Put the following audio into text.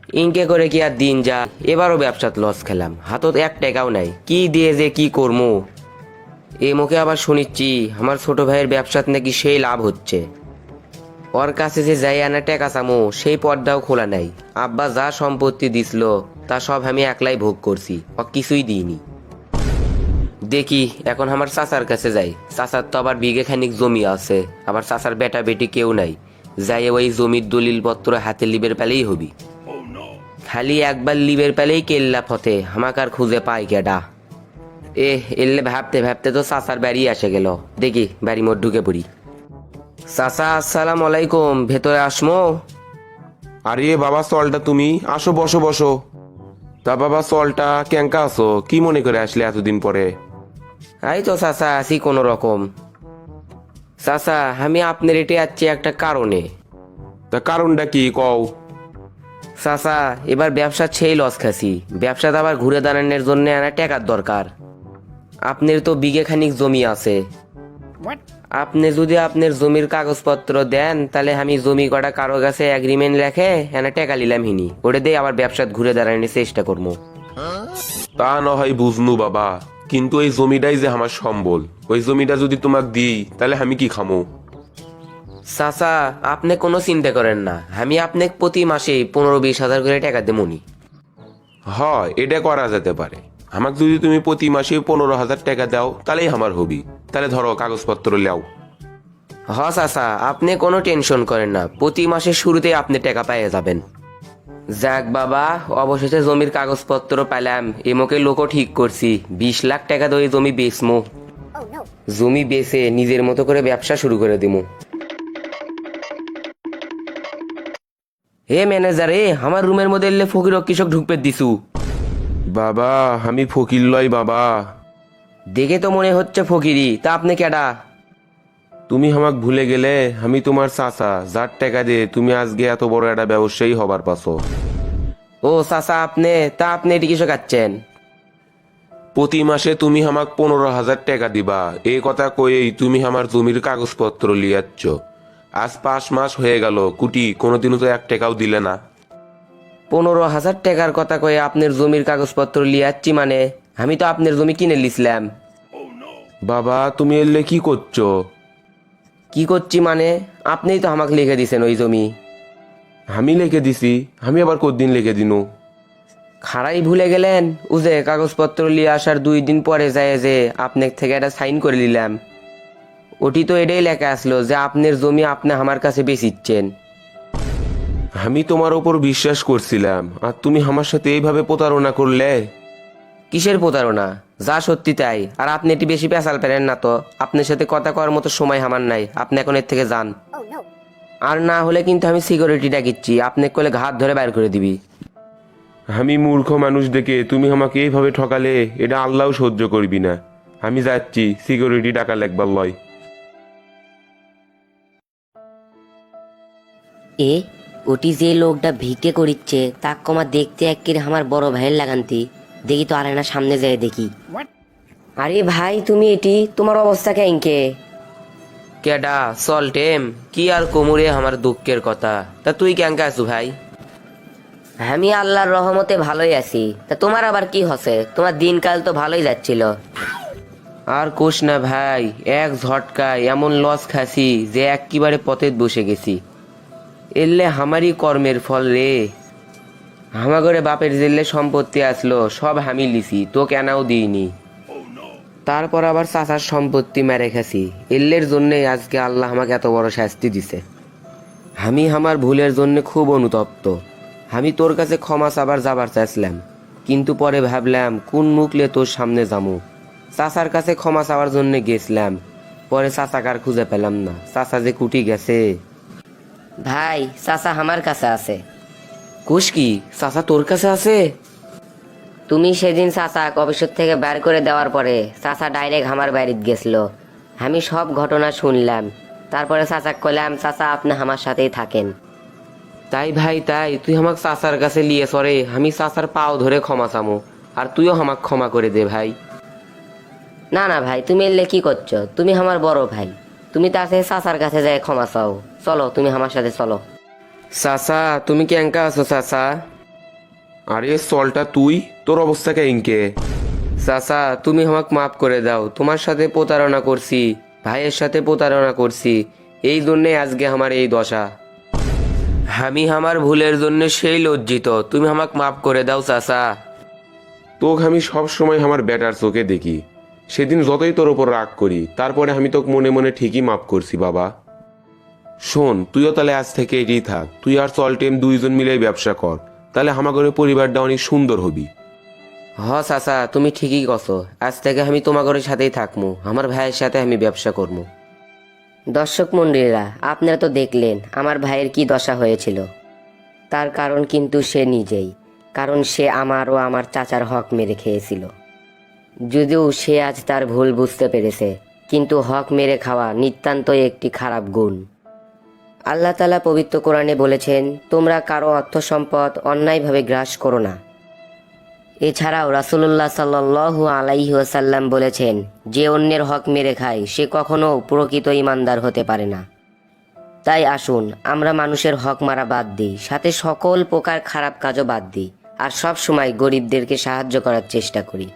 ইনকে করে কি আর দিন যা। এবারও ব্যবসাত লস খেলাম, হাতত এক টাকাও নাই, কি দিয়ে যে কি করবো। এ মুখে আবার শুনিচ্ছি আমার ছোট ভাইয়ের ব্যবসাত নাকি সেই লাভ হচ্ছে। ওর কাছে যে যাই আনা টাকা চামো সেই পর্দাও খোলা নাই। আব্বা যা সম্পত্তি দিছিল তা সব আমি একলাই ভোগ করছি, ও কিছুই দিইনি। দেখি এখন আমার চাচার কাছে যাই। চাচার তো আবার বিঘে খানিক জমি আছে, আবার চাচার বেটা বেটি কেউ নাই। যাই ওই জমির দলিল পত্র হাতে লিবের পেলেই হবি। খালি একবার লিবের পেলেই কেল্লা ফতে, আমাকে আর খুঁজে পাই কেডা। এলে ভাবতে ভাবতে তো চাচার বাড়ি এসে গেল। দেখি বাড়ি মোট ঢুকে পড়ি। চাচা আসসালাম আলাইকুম, ভেতরে আসমো? আরে বাবা চলটা তুমি আসো, বসো বসো। তা বাবা চলটা কেঙ্কা আছো, কি মনে করে আসলে এতদিন পরে? এই তো চাচা আছি কোনো রকম। চাচা আমি আপনার এটি যাচ্ছি একটা কারণে। তা কারণটা কি কও? চাচা এবার ব্যবসা সেই লস খাসি, ব্যবসাটা আবার ঘুরে দাঁড়ানোর জন্য আনা টাকার দরকার। আপনার তো বিঘে খানিক জমি আছে, আপনি যদি আপনার জমির কাগজপত্র দেন তাহলে আমি জমি কটা কারো কাছে এগ্রিমেন্ট লেখে এনা টাকা নিলাম হিনি, ওটা দিয়ে আবার ব্যবসাত ঘুরে দাঁড়ানোর চেষ্টা করবো। তা না হয় বুঝনু বাবা, কিন্তু এই জমিটাই যে আমার সম্বল, ওই জমিটা যদি তোমাকে দিই তাহলে আমি কি খামো? চাচা আপনি কোনো চিন্তা করেন না, আমি আপনাকে প্রতি মাসে 15-20 হাজার করে টাকা দেবনি। হয় এটা করা যেতে পারে। আমাকে যদি তুমি প্রতি মাসে 15,000 টাকা দাও তাহলেই আমার হবি। তাহলে ধরো কাগজপত্র লেও। হ চাচা আপনি কোনো টেনশন করেন না, প্রতি মাসের শুরুতে আপনি টাকা পেয়ে যাবেন। যাক বাবা, অবশেষে জমির কাগজপত্র পেলাম, এমকে লোকও ঠিক করছি। 20 লাখ টাকা দিয়ে ওই জমি বেচমো। জমি বেচে নিজের মতো করে ব্যবসা শুরু করে দিমু। হে ম্যানেজার, আমার রুমের মধ্যে এলে ফকির কৃষক ঢুকপে দিছু। বাবা আমি ফকির লই বাবা। দেখে তো মনে হচ্ছে ফকিরি, তা আপনি কেডা? তুমি আমাকে ভুলে গেলে? আমি তোমার চাচা, যার টাকা দিয়ে তুমি আজকে এত বড় একটা ব্যবসায়ী হবার পাছো। ও চাচা আপনি, তা আপনি এটি কিসে খাচ্ছেন? প্রতি মাসে তুমি আমাকে 15,000 টাকা দিবা, এই কথা কয়েই তুমি আমার জমির কাগজপত্র লিয়াচ্ছ। আজ 5 মাস হয়ে গেল, কুটি কোনোদিনও তো 1 টাকাও দিলে না। 15,000 টাকার কথা কয়ে আপনার জমির কাগজপত্র লিয়াচ্ছি মানে? আমি তো আপনার জমি কিনে লিছিলাম। বাবা তুমি এলে কি করছো? কি করছি মানে? আপনিই তো আমাকে লিখে দিছেন ওই জমি। আমি লিখে দিছি? আমি আবার কতদিন লিখে দিনু? খাড়াই ভুলে গেলেন? উজে কাগজপত্র লিয়ে আসার 2 দিন পরে যায় যে আপনার থেকে একটা সাইন করে নিলাম। ওটি তো এটাই লেখা আসলো যে আপনার জমি আপনি আমার কাছে বেচিচ্ছেন। আমি তোমার ওপর বিশ্বাস করছিলাম, আর তুমি আমার সাথে এইভাবে প্রতারণা করলে? কিসের প্রতারণা? যা সত্যি তাই। আর আপনি এটি বেশি পেঁচাল পেলেন না তো, আপনার সাথে কথা কওয়ার মতো সময় আমার নাই। আপনি এখন এর থেকে যান। আর না হলে কিন্তু আমি সিকিউরিটি ডাকিচ্ছি, আপনি কলে ঘাত ধরে বাইর করে দিবি। আমি মূর্খ মানুষ দেখে তুমি আমাকে এইভাবে ঠকালে এটা আল্লাহ সহ্য করবি না। আমি যাচ্ছি, সিকিউরিটি টাকা লেখবার লয়। এ ওটি যে লোকটা ভিক্ষে করিচ্ছে তাক কমা দেখতে একেবারে আমার বড় ভাইয়ের লাগান্তি। দেখি তো আরেনা সামনে যায় দেখি। আরে ভাই তুমি এটি, তোমার অবস্থা কেঙ্কে? কেডা চল টেম, কি আর কোমরে আমার দুঃখের কথা। তা তুই কেঙ্কা আছু ভাই? আমি আল্লাহর রহমতে ভালোই আছি। তা তোমার আবার কি হসে? তোমার দিনকাল তো ভালোই যাচ্ছিল। আর কোষ না ভাই, এক ঝটকায় এমন লস খাসি যে একেবারে পথে বসে গেছি। এলে আমারই কর্মের ফল রে। হামাগরে বাপের জেলে সম্পত্তি আসলো সব আমি লিছি, তো কেনাও দিইনি। তারপর আবার চাচার সম্পত্তি মেরে খাসি। এল্লের জন্যে আজকে আল্লাহ আমাকে এত বড় শাস্তি দিছে। আমি আমার ভুলের জন্য খুব অনুতপ্ত। আমি তোর কাছে ক্ষমা চাবার যাবার চাইছিলাম, কিন্তু পরে ভাবলাম কোন মুখলে তোর সামনে যামু। চাচার কাছে ক্ষমা চাওয়ার জন্য গেছিলাম, পরে চাচাকার খুঁজে পেলাম না। চাচা যে কুটি গেছে। ভাই চাচা আমার কাছে আছে। কোষ কি, চাচা তোর কাছে আছে? তুমি সেদিন চাচা অফিসের থেকে বের করে দেওয়ার পরে চাচা ডাইরেক্ট আমার বাড়িতে গেছিল। আমি সব ঘটনা শুনলাম। তারপরে চাচা কইলাম চাচা আপনি আমার সাথেই থাকেন। তাই ভাই তাই, তুই আমাকে চাচার কাছে লিয়ে সরে, আমি চাচার পাও ধরে ক্ষমা চামো। আর তুইও আমাকে ক্ষমা করে দে ভাই। না না ভাই, তুমি এলে কি করছো? তুমি আমার বড় ভাই, তুমি তার সাথে চাচার কাছে যায় ক্ষমা চাও। চলো তুমি আমার সাথে চলো। চাচা তুমি কেঙ্কা আছো চাচা? আরে চলটা তুই, তোর অবস্থা ইনকে? চাচা তুমি আমাকে মাফ করে দাও, তোমার সাথে প্রতারণা করছি, ভাইয়ের সাথে প্রতারণা করছি, এই জন্যে আজকে আমার এই দশা। আমি আমার ভুলের জন্য সেই লজ্জিত, তুমি আমাকে মাফ করে দাও চাচা। তোকে আমি সব সময় আমার বেটার চোখে দেখি, সেদিন যতই তোর ওপর রাগ করি তারপরে আমি তোকে মনে মনে ঠিকই মাফ করছি বাবা। শোন, তুইও তাহলে আজ থেকে এটাই থাক, তুই আর চলটেম দুইজন মিলেই ব্যবসা কর, তাহলে আমাদের পরিবারটা অনেক সুন্দর হবি। হ চাচা তুমি ঠিকই কছো, আজ থেকে আমি তোমাদের সাথেই থাকমু, আমার ভাইয়ের সাথে আমি ব্যবসা করবো। দর্শক মন্ডলীরা, আপনারা তো দেখলেন আমার ভাইয়ের কি দশা হয়েছিল। তার কারণ কিন্তু সে নিজেই, কারণ সে আমার ও আমার চাচার হক মেরে খেয়েছিল। যদিও সে আজ তার ভুল বুঝতে পেরেছে, কিন্তু হক মেরে খাওয়া নিতান্তই একটি খারাপ গুণ। আল্লাহ তাআলা পবিত্র কোরআনে বলেছেন, তোমরা কারো অর্থ সম্পদ অন্যায়ভাবে গ্রাস করো না। এছাড়াও রাসূলুল্লাহ সাল্লাল্লাহু আলাইহি ওয়াসাল্লাম বলেছেন, যে অন্যের হক মেরে খায় সে কখনো প্রকৃত ঈমানদার হতে পারে না। তাই আসুন আমরা মানুষের হক মারা বাদ দিই, সাথে সকল প্রকার খারাপ কাজও বাদ দিই, আর সব সময় গরিবদেরকে সাহায্য করার চেষ্টা করি।